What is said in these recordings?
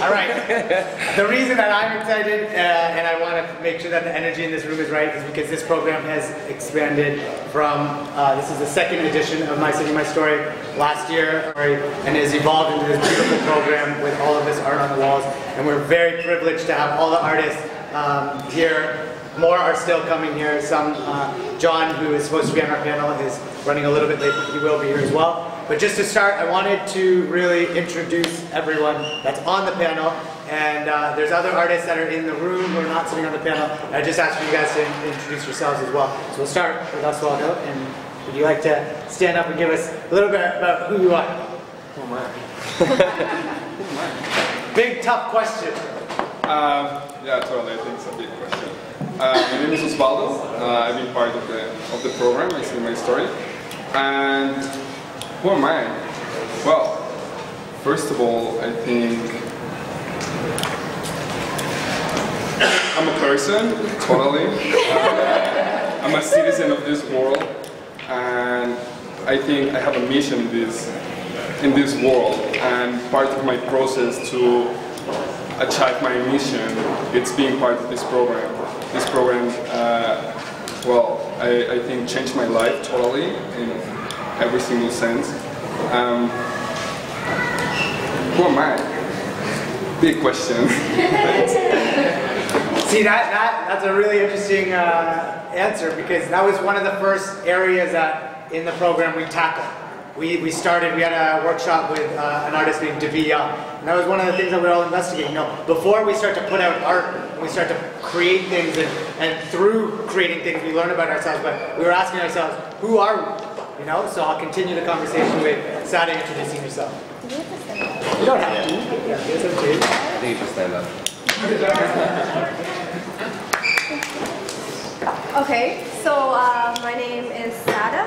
All right. The reason that I'm excited and I want to make sure that the energy in this room is right is because this program has expanded from, this is the second edition of My City, My Story last year, and has evolved into this beautiful program with all of this art on the walls. And we're very privileged to have all the artists here. More are still coming here. Some, John, who is supposed to be on our panel, is running a little bit late, but he will be here as well. But just to start, I wanted to really introduce everyone that's on the panel. And there's other artists that are in the room who are not sitting on the panel. I just asked for you guys to introduce yourselves as well. So we'll start with Oswaldo. And would you like to stand up and give us a little bit about who you are? Oh my. Big, tough question. Yeah, totally. I think it's a big question. My name is Osvaldo. I've been part of the program, My City, My Story. And who am I? Well, first of all, I think I'm a person, totally. I'm a citizen of this world, and I think I have a mission in this world. And part of my process to achieve my mission, it's being part of this program. This program, well, I think changed my life totally in every single sense. Who am I? Big question. See, that's a really interesting answer, because that was one of the first areas that in the program we tackled. We had a workshop with an artist named Davi Young, and that was one of the things that we're all investigating. Before we start to put out art, we start to create things, and through creating things we learn about ourselves, but we were asking ourselves, who are we? You know, so I'll continue the conversation with Sada introducing yourself. You don't have to. Yeah, it's okay. I think you should stand up. Okay, so my name is Sada,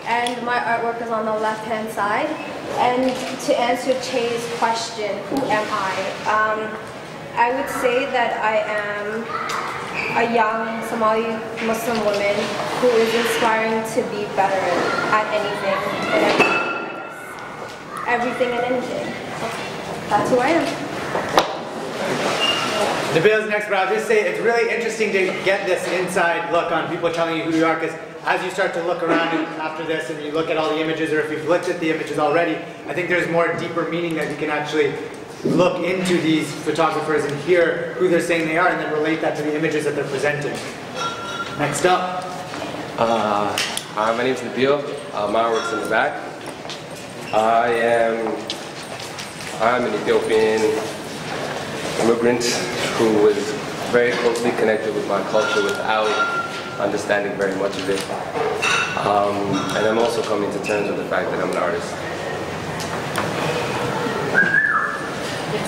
and my artwork is on the left-hand side. And to answer Che's question, who am I would say that I am a young Somali Muslim woman who is inspiring to be better at anything and everything, I guess. Everything and anything. That's who I am. Nabil's next, but I'll just say it's really interesting to get this inside look on people telling you who you are, because as you start to look around after this and you look at all the images, or if you've looked at the images already, I think there's more deeper meaning that you can actually look into these photographers and hear who they're saying they are, and then relate that to the images that they're presenting. Next up. Hi, my name is Nabil. My artwork's in the back. I'm an Ethiopian immigrant who was very closely connected with my culture without understanding very much of it. And I'm also coming to terms with the fact that I'm an artist.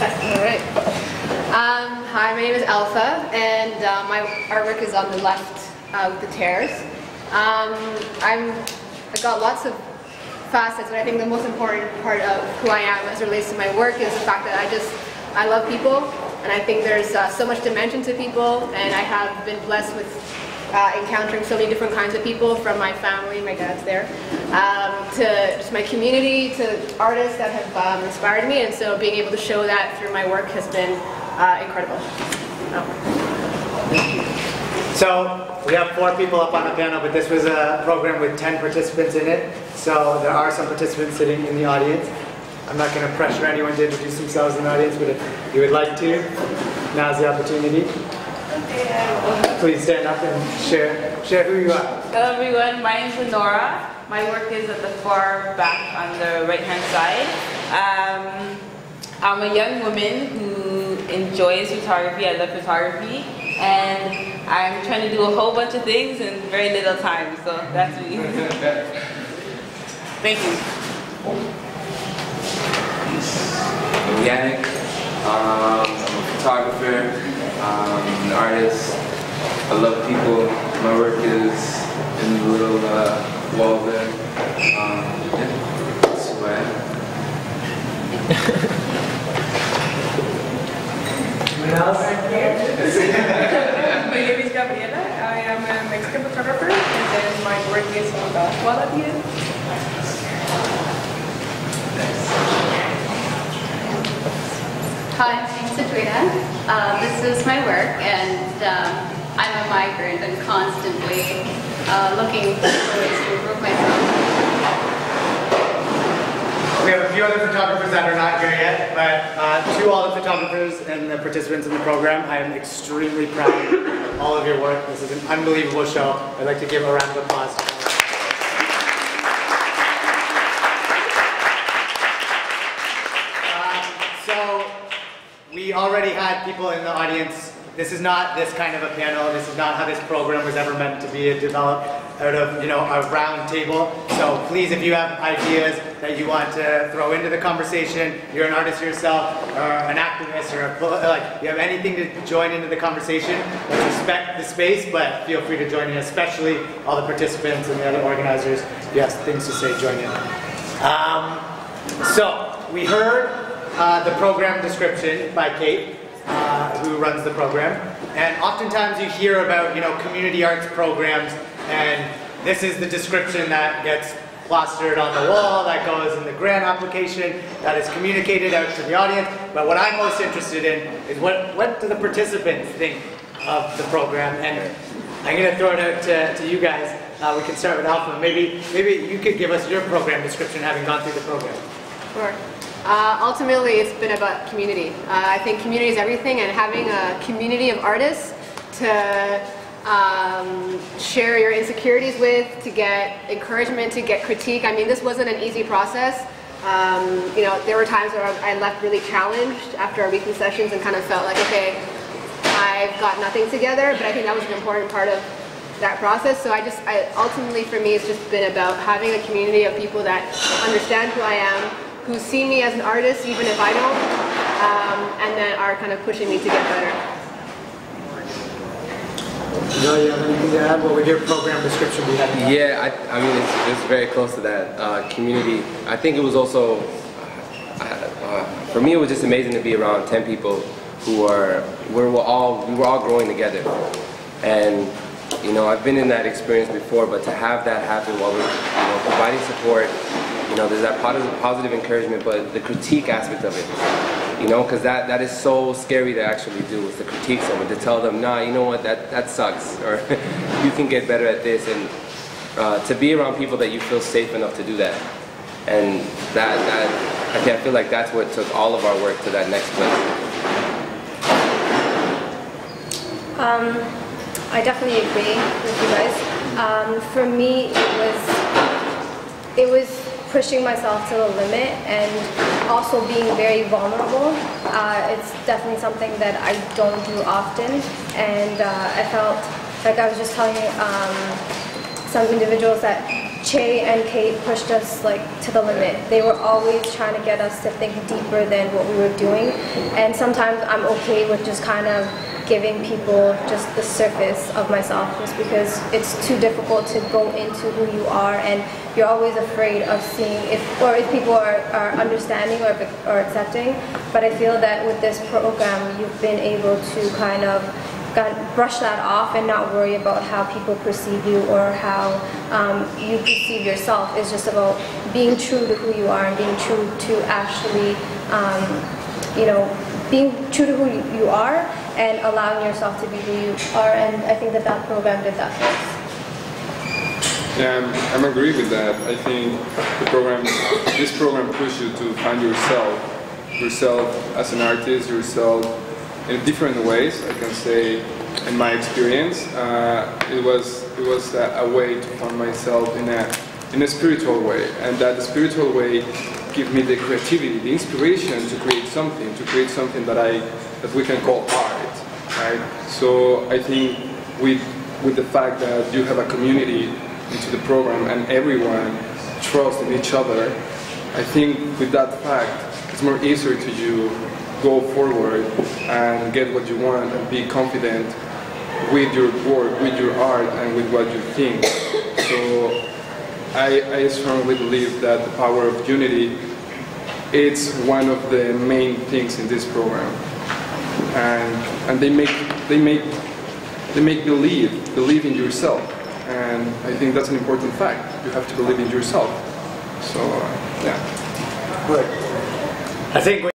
Alright. Hi, my name is Alpha, and my artwork is on the left with the tears. I got lots of facets, but I think the most important part of who I am as it relates to my work is the fact that I love people, and I think there's so much dimension to people, and I have been blessed with encountering so many different kinds of people, from my family, my dad's there, to just my community, to artists that have inspired me, and so being able to show that through my work has been incredible. So we have 4 people up on the panel, but this was a program with 10 participants in it, so there are some participants sitting in the audience. I'm not going to pressure anyone to introduce themselves in the audience, but if you would like to, now's the opportunity. Please stand up and share who you are. Hello everyone, my name is Lenora. My work is at the far back on the right hand side. I'm a young woman who enjoys photography. I love photography, and I'm trying to do a whole bunch of things in very little time, so that's me. Thank you. I'm Yannick. I'm a photographer, an artist. I love people. My work is in the little wall there. Yeah, that's who I am. Anyone else? My name is Gabriela. I am a Mexican photographer, and then my work is on the wall at the end. Hi, my name's Sabrina. This is my work, and I'm a migrant and constantly looking for ways to improve myself. We have a few other photographers that are not here yet, but to all the photographers and the participants in the program, I am extremely proud of all of your work. This is an unbelievable show. I'd like to give a round of applause. So we already had people in the audience. This is not this kind of a panel. This is not how this program was ever meant to be developed out of, a round table. So please, if you have ideas that you want to throw into the conversation, you're an artist yourself, or an activist, or you have anything to join into the conversation, let's respect the space, but feel free to join in, especially all the participants and the other organizers. If you have things to say, join in. So we heard the program description by Kate, who runs the program, and oftentimes you hear about community arts programs, and this is the description that gets plastered on the wall, that goes in the grant application, that is communicated out to the audience. But what I'm most interested in is what do the participants think of the program, and I'm going to throw it out to you guys. We can start with Alpha. Maybe you could give us your program description, having gone through the program. Sure. Ultimately, it's been about community. I think community is everything, and having a community of artists to share your insecurities with, to get encouragement, to get critique. I mean, this wasn't an easy process. There were times where I left really challenged after our weekly sessions and kind of felt like, okay, I've got nothing together, but I think that was an important part of that process. So ultimately for me, it's just been about having a community of people that understand who I am, who see me as an artist, even if I don't, and then are kind of pushing me to get better. No, you have anything to add? What would your program description be? Yeah, I mean, it's very close to that. Community. I think it was also, for me, it was just amazing to be around 10 people who we were all growing together. And I've been in that experience before, but to have that happen while we're providing support, there's that positive encouragement, but the critique aspect of it, because that is so scary to actually do, is to critique someone, to tell them, nah, you know what, that sucks, or you can get better at this, and to be around people that you feel safe enough to do that. And I feel like that's what took all of our work to that next place. I definitely agree with you guys. For me, it was pushing myself to the limit and also being very vulnerable. It's definitely something that I don't do often, and I felt like I was just telling some individuals that Che and Kate pushed us to the limit. They were always trying to get us to think deeper than what we were doing, and sometimes I'm okay with just kind of giving people just the surface of myself, just because it's too difficult to go into who you are, and you're always afraid of seeing if people are understanding or accepting. But I feel that with this program, you've been able to kind of brush that off and not worry about how people perceive you or how you perceive yourself. It's just about being true to who you are and being true to actually, being true to who you are and allowing yourself to be who you are. And I think that program did that for us. Yeah, I'm agree with that. I think this program pushes you to find yourself as an artist, yourself in different ways. I can say, in my experience, it was a way to find myself in a spiritual way, and that spiritual way give me the creativity, the inspiration to create something that we can call art, right? So I think with the fact that you have a community into the program and everyone trusts in each other, I think with that fact, it's more easier to you go forward and get what you want and be confident with your work, with your art, and with what you think. So I strongly believe that the power of unity is one of the main things in this program, and they make believe in yourself, and I think that's an important fact. You have to believe in yourself. So yeah. Good. I think.